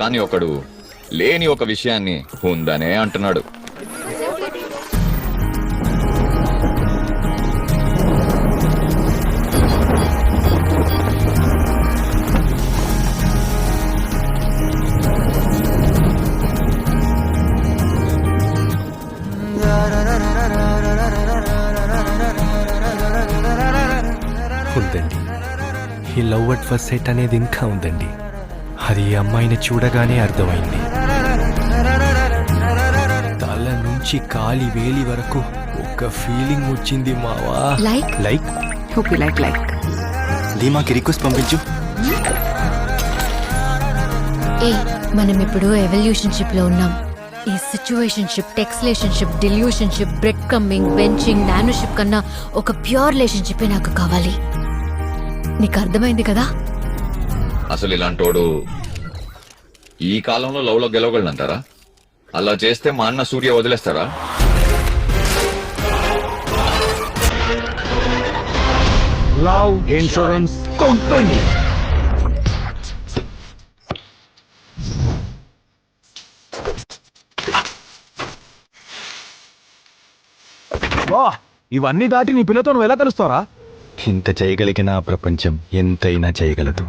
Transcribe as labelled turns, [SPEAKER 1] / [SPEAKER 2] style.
[SPEAKER 1] కానీ ఒకడు లేని ఒక విషయాన్ని ఉందనే అంటున్నాడు.
[SPEAKER 2] ఉందండి, ఈ లవ్ అట్ ఫస్ట్ సైట్ అనేది ఇంకా ఉందండి. అది ఈ అమ్మాయిని చూడగానే అర్థమైంది. తల నుంచి కాలి వేలి వరకు ఒక ఫీలింగ్ వచ్చింది మావా.
[SPEAKER 3] Like
[SPEAKER 2] like
[SPEAKER 3] hope you like
[SPEAKER 4] ధీమాకి రిక్వెస్ట్ పంపించు.
[SPEAKER 3] ఏ మనం ఇప్పుడు ఎవల్యూషన్షిప్ లో ఉన్నాం. ఈ situationship, textlationship, delusionship, breadcrumbing, benching, nanoship కన్నా ఒక ప్యూర్ రిలేషన్షిప్ నాకు కావాలి. నీకు అర్థమైంది కదా?
[SPEAKER 1] అసలు ఇలాంటోడు ఈ కాలంలో లవ్ లో గెలవగలనంటారా? అలా చేస్తే మా అన్న సూర్య వదిలేస్తారా?
[SPEAKER 5] Love insurance company. ఇవన్నీ దాటి నీ పిల్లతో నువ్వు ఎలా కలుస్తావరా?
[SPEAKER 4] ఇంత చేయగలిగిన ఆ ప్రపంచం ఎంతైనా చేయగలదు.